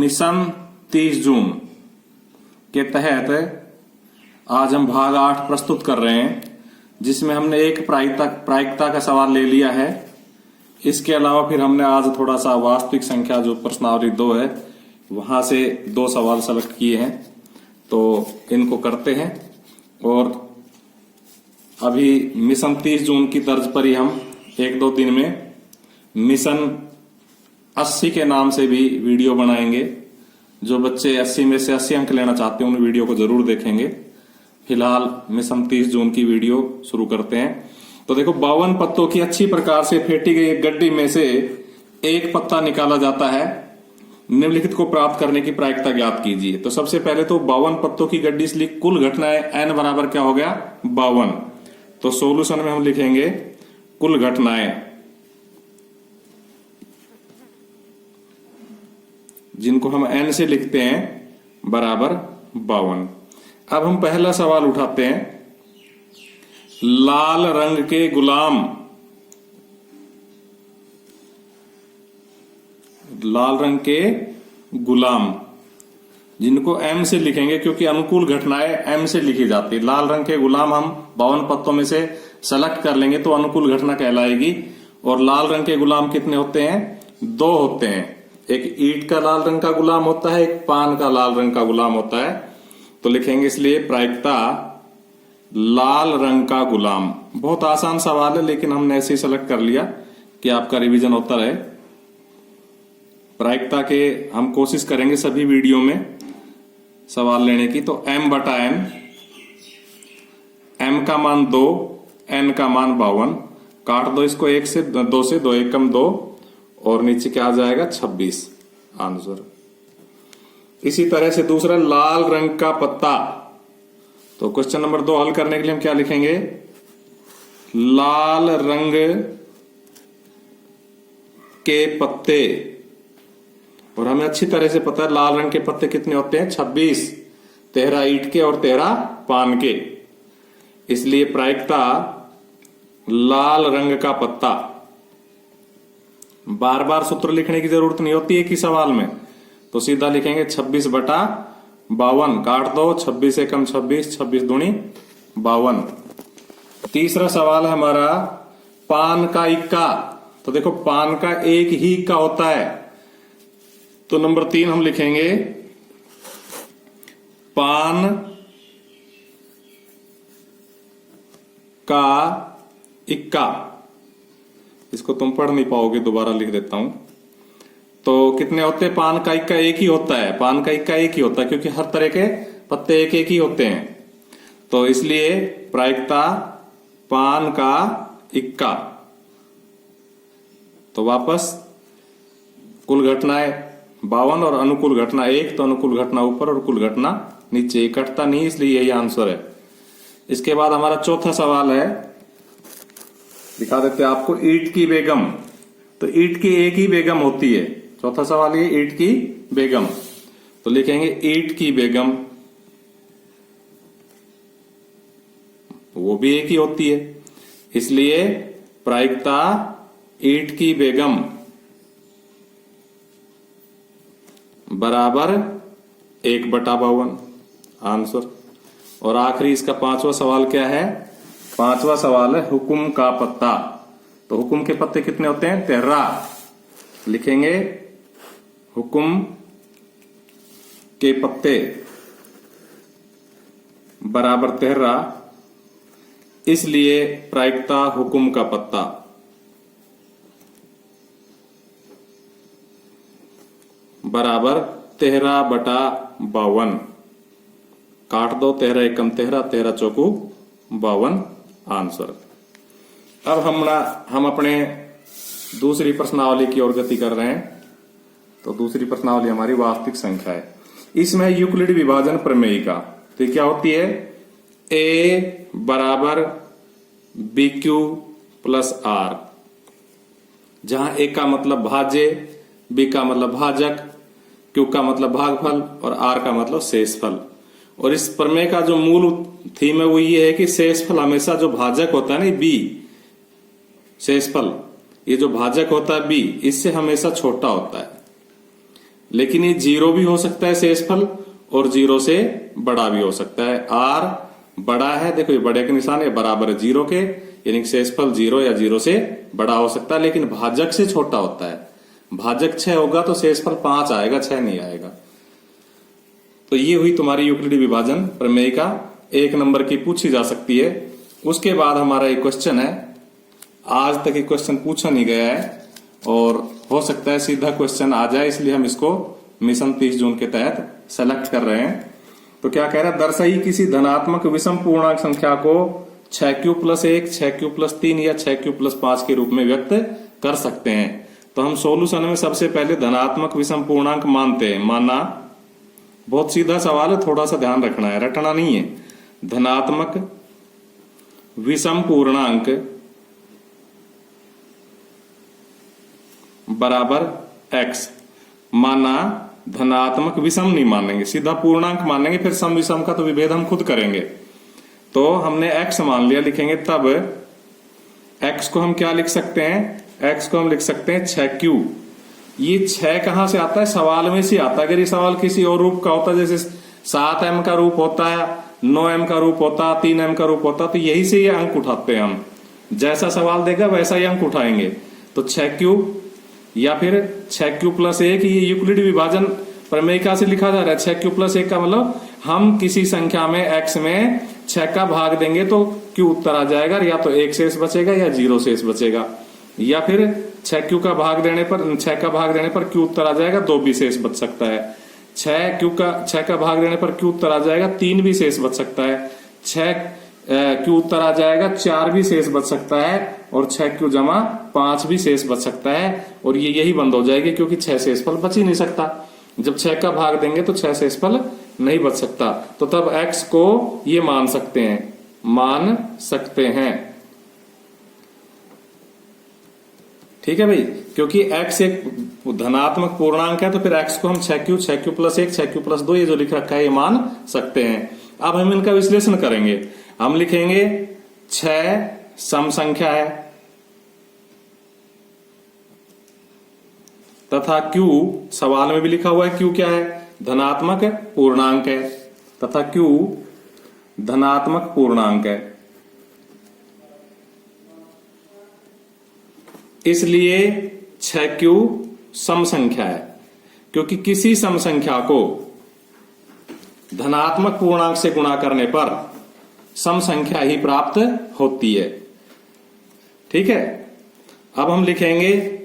Mission 30 जून के तहत आज हम भाग 8 प्रस्तुत कर रहे हैं, जिसमें हमने एक प्रायिकता का सवाल ले लिया है। इसके अलावा फिर हमने आज थोड़ा सा वास्तविक संख्या जो प्रश्नावली 2 है वहां से 2 सवाल सेलेक्ट किए हैं, तो इनको करते हैं। और अभी मिशन 30 जून की तर्ज पर ही हम 1-2 दिन में मिशन 80 के नाम से भी वीडियो बनाएंगे। जो बच्चे 80 में से 80 अंक लेना चाहते हैं उन वीडियो को जरूर देखेंगे। फिलहाल मिशन 30 जून की वीडियो शुरू करते हैं। तो देखो, 52 पत्तों की अच्छी प्रकार से फेंटी गई एक गड्डी में से एक पत्ता निकाला जाता है। निम्नलिखित को प्राप्त करने की प्रायिकता ज्ञात कीजिए। तो सबसे पहले तो 52 पत्तों की गड्डी, इसलिए कुल घटनाएं n बराबर क्या हो गया 52। तो सॉल्यूशन में हम लिखेंगे कुल घटनाएं, जिनको हम n से लिखते हैं, बराबर 52। अब हम पहला सवाल उठाते हैं। लाल रंग के गुलाम, लाल रंग के गुलाम, जिनको m से लिखेंगे क्योंकि अनुकूल घटनाएं m से लिखी जाती है। लाल रंग के गुलाम हम 52 पत्तों में से सेलेक्ट कर लेंगे तो अनुकूल घटना कहलाएगी। और लाल रंग के गुलाम कितने होते हैं? 2 होते हैं। एक ईंट का लाल रंग का गुलाम होता है, एक पान का लाल रंग का गुलाम होता है। तो लिखेंगे इसलिए प्रायिकता लाल रंग का गुलाम। बहुत आसान सवाल है, लेकिन हमने ऐसे ही सेलेक्ट कर लिया कि आपका रिवीजन होता रहे। प्रायिकता के हम कोशिश करेंगे सभी वीडियो में सवाल लेने की। तो m बटा n, m का मान 2, n का मान 52। काट दो इसको 1 से 2 से, 2 एकम 2 और नीचे क्या आ जाएगा 26 आंसर। इसी तरह से दूसरा, लाल रंग का पत्ता। तो क्वेश्चन नंबर 2 हल करने के लिए हम क्या लिखेंगे? लाल रंग के पत्ते। और हमें अच्छी तरह से पता है लाल रंग के पत्ते कितने होते हैं? 26, 13 ईंट के और 13 पान के। इसलिए प्रायिकता लाल रंग का पत्ता। बार बार सूत्र लिखने की जरूरत नहीं होती एक ही सवाल में, तो सीधा लिखेंगे 26 बटा 52। काट दो, 26 एकम 26, 26 दूनी 52। तीसरा सवाल है हमारा पान का इक्का। तो देखो, पान का एक ही इक्का होता है, तो नंबर 3 हम लिखेंगे पान का इक्का। इसको तुम पढ़ नहीं पाओगे, दोबारा लिख देता हूं। तो कितने होते हैं? पान का इक्का एक ही होता है। पान का इक्का एक ही होता है क्योंकि हर तरह के पत्ते एक एक ही होते हैं। तो इसलिए प्रायिकता पान का इक्का। तो वापस कुल घटनाएं 52 और अनुकूल घटना 1, तो अनुकूल घटना ऊपर और कुल घटना नीचे। इकट्ठा नहीं, इसलिए यही आंसर है। इसके बाद हमारा चौथा सवाल है, दिखा देते हैं आपको, ईंट की बेगम। तो ईंट की एक ही बेगम होती है। चौथा सवाल ये, ईंट की बेगम। तो लिखेंगे ईंट की बेगम, वो भी एक ही होती है। इसलिए प्रायिकता ईंट की बेगम बराबर 1 बटा 52 आंसर। और आखिरी इसका 5वां सवाल क्या है? 5वां सवाल है हुकुम का पत्ता। तो हुकुम के पत्ते कितने होते हैं? 13। लिखेंगे हुकुम के पत्ते बराबर 13, इसलिए प्रायिकता हुकुम का पत्ता बराबर 13 बटा 52। काट दो, 13 एकम 13, 13 चौकू 52 आंसर। अब हम अपने दूसरी प्रश्नावली की ओर गति कर रहे हैं। तो दूसरी प्रश्नावली हमारी वास्तविक संख्या है। इसमें यूक्लिड विभाजन प्रमेयिका। तो क्या होती है? a बराबर BQ प्लस R, जहां a का मतलब भाज्य, b का मतलब भाजक, q का मतलब भागफल और r का मतलब शेषफल। और इस प्रमेय का जो मूल थीम है वो ये है कि शेषफल हमेशा जो भाजक होता है ना, b शेषफल, ये जो भाजक होता है b, इससे हमेशा छोटा होता है। लेकिन ये 0 भी हो सकता है शेषफल और 0 से बड़ा भी हो सकता है। r बड़ा है, देखो ये बड़े के निशान है, बराबर है 0 के, यानी कि शेषफल 0 या 0 से बड़ा हो सकता है, लेकिन भाजक से छोटा होता है। भाजक 6 होगा तो शेषफल 5 आएगा, 6 नहीं आएगा। तो ये हुई तुम्हारी यूक्लिडी विभाजन प्रमेय का 1 नंबर की पूछी जा सकती है। उसके बाद हमारा एक क्वेश्चन है, आज तक ये क्वेश्चन पूछा नहीं गया है और हो सकता है सीधा क्वेश्चन आ जाए, इसलिए हम इसको मिशन 30 जून के तहत सेलेक्ट कर रहे हैं। तो क्या कह रहा है, दर्शाई किसी धनात्मक विषम पूर्णांक संख्या को 6q+1, 6q+3 या 6q+5 के रूप में व्यक्त कर सकते हैं। तो हम सॉल्यूशन में सबसे पहले धनात्मक विषम पूर्णांक मानते हैं। माना, बहुत सीधा सवाल है, थोड़ा सा ध्यान रखना है, रटना नहीं है। धनात्मक विषम पूर्णांक बराबर x। माना धनात्मक विषम नहीं मानेंगे, सीधा पूर्णांक मानेंगे, फिर सम विषम का तो विभेद हम खुद करेंगे। तो हमने x मान लिया, लिखेंगे तब x को हम क्या लिख सकते हैं, x को हम लिख सकते हैं 6q। ये 6 कहां से आता है, सवाल में से आता है। अगर ये सवाल किसी और रूप का होता, जैसे 7m का रूप होता है, 9m का रूप होता, 3m का रूप होता, तो यही से ये अंक उठाते हैं हम। जैसा सवाल देगा वैसा ही अंक उठाएंगे। तो 6q या फिर 6q+1, ये यूक्लिड विभाजन प्रमेय से लिखा जा रहा है। 6q+1 का मतलब हम किसी संख्या में x में 6 का भाग देंगे तो q उत्तर आ जाएगा, या तो 1 शेष बचेगा या 0 शेष बचेगा, या फिर 6q का भाग देने पर 6 का भाग देने पर q उत्तर आ जाएगा, 2 भी शेष बच सकता है। 6 का भाग देने पर q उत्तर आ जाएगा, 3 भी शेष बच सकता है। 6q उत्तर आ जाएगा, 4 भी शेष बच सकता है, और 6q-5 भी शेष बच सकता है। और ये यही बंद हो जाएगी, क्योंकि 6 शेषफल बच ही नहीं सकता। जब 6 का भाग देंगे तो 6 शेषफल नहीं बच सकता। तो तब x को ये मान सकते हैं। ठीक है भाई, क्योंकि x एक धनात्मक पूर्णांक है, तो फिर x को हम 6q, 6q+1, 6q+2 ये जो लिख रखा है ये मान सकते हैं। अब हम इनका विश्लेषण करेंगे। हम लिखेंगे 6 सम संख्या है तथा q, सवाल में भी लिखा हुआ है q क्या है, धनात्मक पूर्णांक है, तथा q धनात्मक पूर्णांक है। इसलिए 6q सम संख्या है, क्योंकि किसी सम संख्या को धनात्मक पूर्णांक से गुणा करने पर सम संख्या ही प्राप्त होती है। ठीक है, अब हम लिखेंगे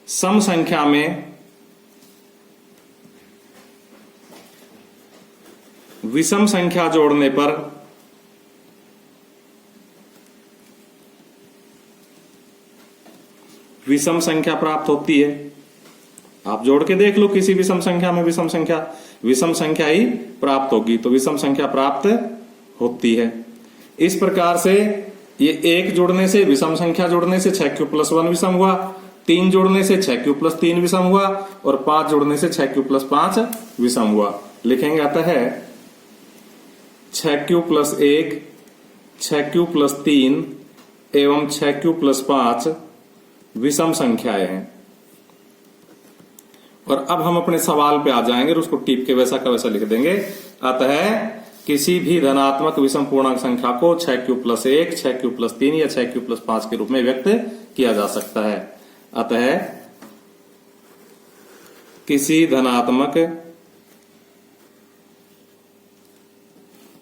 सम संख्या में विषम संख्या जोड़ने पर विषम संख्या प्राप्त होती है। आप जोड़ के देख लो, किसी विषम संख्या में विषम संख्या ही प्राप्त होगी, तो विषम संख्या प्राप्त होती है। इस प्रकार से ये 1 जोड़ने से, विषम संख्या जोड़ने से 6q+1 विषम हुआ, 3 जोड़ने से 6q+3 विषम हुआ, और 5 जोड़ने से 6q+5 विषम हुआ। लिखेंगे अतः 6q+1, 6q+3 एवं 6q+5 विषम संख्याएं हैं। और अब हम अपने सवाल पे आ जाएंगे और उसको टीप के वैसा का वैसा लिख देंगे। अतः किसी भी धनात्मक विषम पूर्णांक संख्या को 6q+1, 6q+3 या 6q+5 के रूप में व्यक्त किया जा सकता है। अतः किसी धनात्मक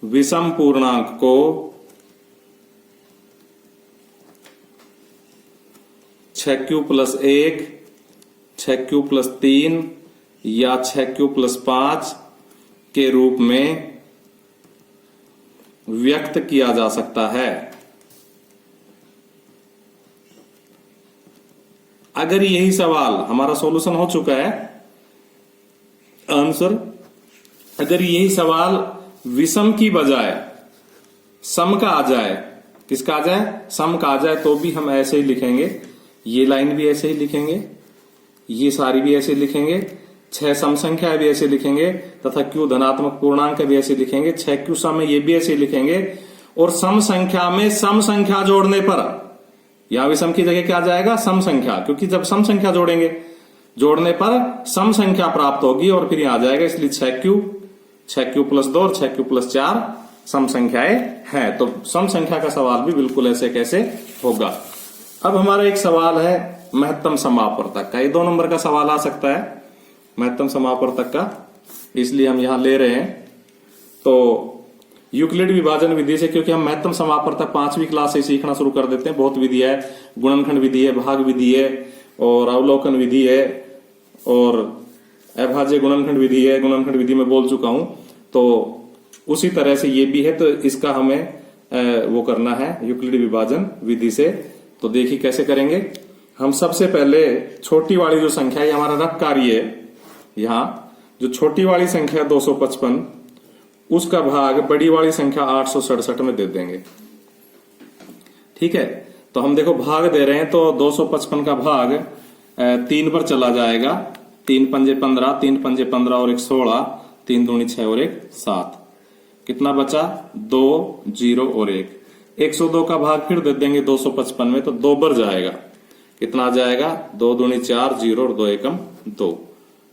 विषम पूर्णांक को 6q+1, 6q+3 या 6q+5 के रूप में व्यक्त किया जा सकता है। अगर यही सवाल, हमारा सॉल्यूशन हो चुका है आंसर, अगर यही सवाल विषम की बजाय सम का आ जाए, किसका आ जाए, सम का आ जाए, तो भी हम ऐसे ही लिखेंगे। ये लाइन भी ऐसे ही लिखेंगे, ये सारी भी ऐसे लिखेंगे, 6 सम संख्या भी ऐसे लिखेंगे, तथा q धनात्मक पूर्णांक भी ऐसे लिखेंगे, 6q सम है ये भी ऐसे लिखेंगे। और सम संख्या में सम संख्या जोड़ने पर, यहां विषम की जगह क्या आ जाएगा, सम संख्या, क्योंकि जब सम संख्या जोड़ेंगे, जोड़ने पर सम संख्या प्राप्त होगी और फिर यहां आ जाएगा, इसलिए 6 प्लस 2 और 6 प्लस 4 सम संख्याएं हैं। तो सम संख्या का सवाल भी बिल्कुल ऐसे कैसे होगा। अब हमारा एक सवाल है महत्तम समापवर्तक का, ये 2 नंबर का सवाल आ सकता है महत्तम समापवर्तक का, इसलिए हम यहां ले रहे हैं। तो यूक्लिड विभाजन विधि से, क्योंकि हम महत्तम समापवर्तक 5वीं क्लास से सीखना शुरू कर देते हैं, बहुत विधि है, गुणनखंड विधि है, भाग विधि है और अवलोकन विधि है और अभाज्य गुणनखंड विधि है, गुणनखंड विधि में बोल चुका हूं। तो उसी तरह से ये भी है, तो इसका हमें वो करना है यूक्लिड विभाजन विधि से। तो देखिए कैसे करेंगे। हम सबसे पहले छोटी वाली जो संख्या है, हमारा रफ कार्य है, यहां जो छोटी वाली संख्या 255 उसका भाग बड़ी वाली संख्या 867 में दे देंगे। ठीक है, तो हम देखो भाग दे रहे हैं, तो 255 का भाग 3 पर चला जाएगा, 3 पंजे 15, 3 पंजे 15 और 1 16, 3 दूनी 6 और 1 7, कितना बचा 2 0 और 1। 102 का भाग फिर दे देंगे 255 में, तो 2 पर जाएगा, कितना आ जाएगा 2 दूनी 4 0 और 2 एकम 2,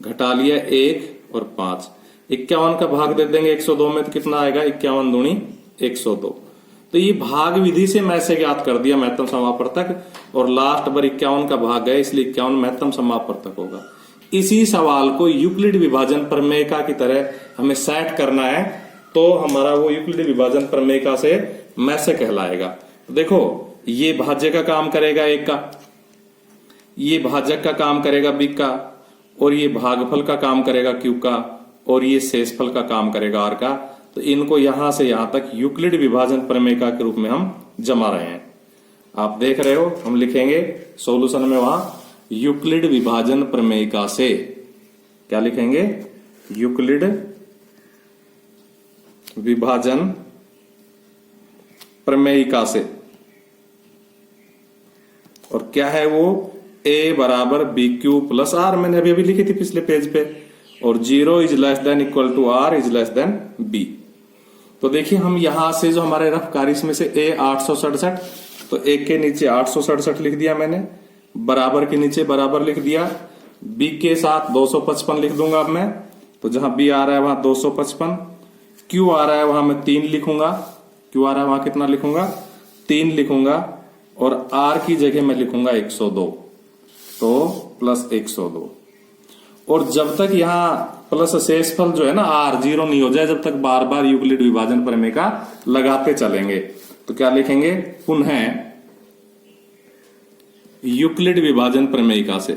घटा लिया 1 और 5। 51 का भाग दे देंगे 102 में, तो कितना आएगा 51 दूनी 102। तो ये भाग विधि से मैं से ज्ञात कर दिया महत्तम समापवर्तक, और लास्ट पर 51 का भाग है, इसलिए 51 महत्तम समापवर्तक होगा। इसी सवाल को यूक्लिड विभाजन प्रमेयिका की तरह हमें सेट करना है, तो हमारा वो यूक्लिड विभाजन प्रमेयिका से मैं से कहलाएगा। तो देखो ये भाज्य का काम करेगा 1 का, ये भाजक का काम करेगा b का, और ये भागफल का काम करेगा q का, और ये शेषफल का काम करेगा r का। तो इनको यहां से यहां तक यूक्लिड विभाजन प्रमेयिका के रूप में हम जमा रहे हैं। आप देख रहे हो, हम लिखेंगे सॉल्यूशन में वहां यूक्लिड विभाजन प्रमेयिका से, क्या लिखेंगे यूक्लिड विभाजन प्रमेयिका से। और क्या है वो, a बराबर बी क्यू प्लस आर, मैंने अभी लिखी थी पिछले पेज पे, और 0 is less than equal to R is less than B. तो देखिए हम यहां से जो हमारे रफ कार्य, इसमें से a 867, तो 1 के नीचे 867 लिख दिया मैंने, बराबर के नीचे बराबर लिख दिया, b के साथ 255 लिख दूंगा अब मैं। तो जहां b आ रहा है वहां 255, q आ रहा है वहां मैं 3 लिखूंगा, q आ रहा है वहां कितना लिखूंगा 3 लिखूंगा, और r की जगह मैं लिखूंगा 102, तो प्लस 102। और जब तक यहां प्लस शेषफल जो है ना r 0 नहीं हो जाए, जब तक बार बार यूक्लिड विभाजन प्रमेयिका लगाते चलेंगे। तो क्या लिखेंगे, पुनः यूक्लिड विभाजन प्रमेयिका से।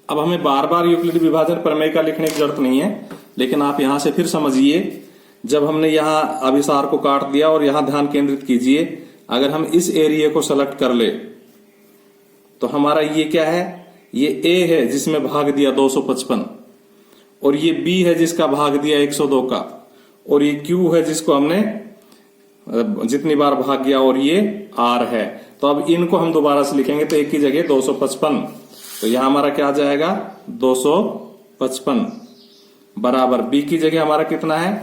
अब हमें बार बार यूक्लिड विभाजन प्रमेयिका लिखने की जरूरत नहीं है, लेकिन आप यहां से फिर समझिए, जब हमने यहां अभिसार को काट दिया, और यहां ध्यान केंद्रित कीजिए, अगर हम इस एरिया को सेलेक्ट कर ले तो हमारा ये क्या है, ये a है जिसमें भाग दिया 255, और ये b है जिसका भाग दिया 102 का, और ये q है जिसको हमने जितनी बार भाग गया, और ये r है। तो अब इनको हम दोबारा से लिखेंगे, तो एक की जगह 255, तो यहां हमारा क्या आ जाएगा 255 बराबर b की जगह हमारा कितना है,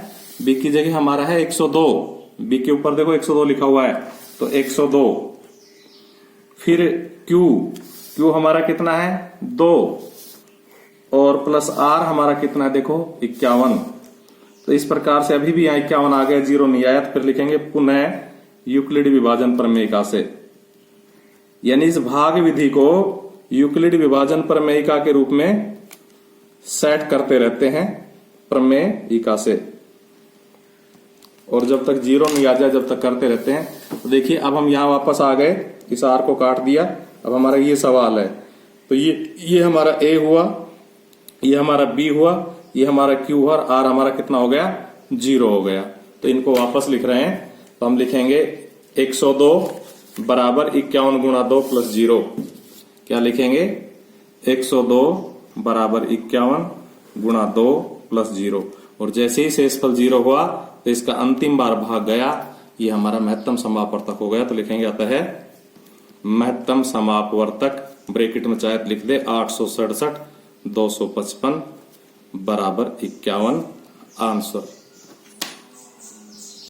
b की जगह हमारा है 102, b के ऊपर देखो 102 लिखा हुआ है, तो 102। फिर q हमारा कितना है 2, और प्लस r हमारा कितना है देखो 51। तो इस प्रकार से अभी भी यहाँ 51 आ गया, 0 नहीं आया, तो फिर लिखेंगे पुनः यूक्लिड विभाजन प्रमेयिका से। यानी इस भाग विधि को यूक्लिड विभाजन प्रमेयिका के रूप में सेट करते रहते हैं प्रमेयिका से, और जब तक 0 नहीं आ जाए जब तक करते रहते हैं। तो देखिए अब हम यहां वापस आ गए, इस r को काट दिया। अब हमारा ये सवाल है, तो ये हमारा a हुआ, ये हमारा b हुआ, ये हमारा q हुआ, और r हमारा कितना हो गया 0 हो गया। तो इनको वापस लिख रहे हैं, तो हम लिखेंगे 102 बराबर 51 गुणा 2 प्लस 0। क्या लिखेंगे 102 बराबर 51 गुणा 2 प्लस 0, और जैसे ही शेषफल 0 हुआ तो इसका अंतिम बार भाग गया, ये हमारा महत्तम समापवर्तक हो गया। तो लिखेंगे अतः महत्तम समापवर्तक, ब्रैकेट में चाहे लिख दे 867 255 बराबर 51 आंसर।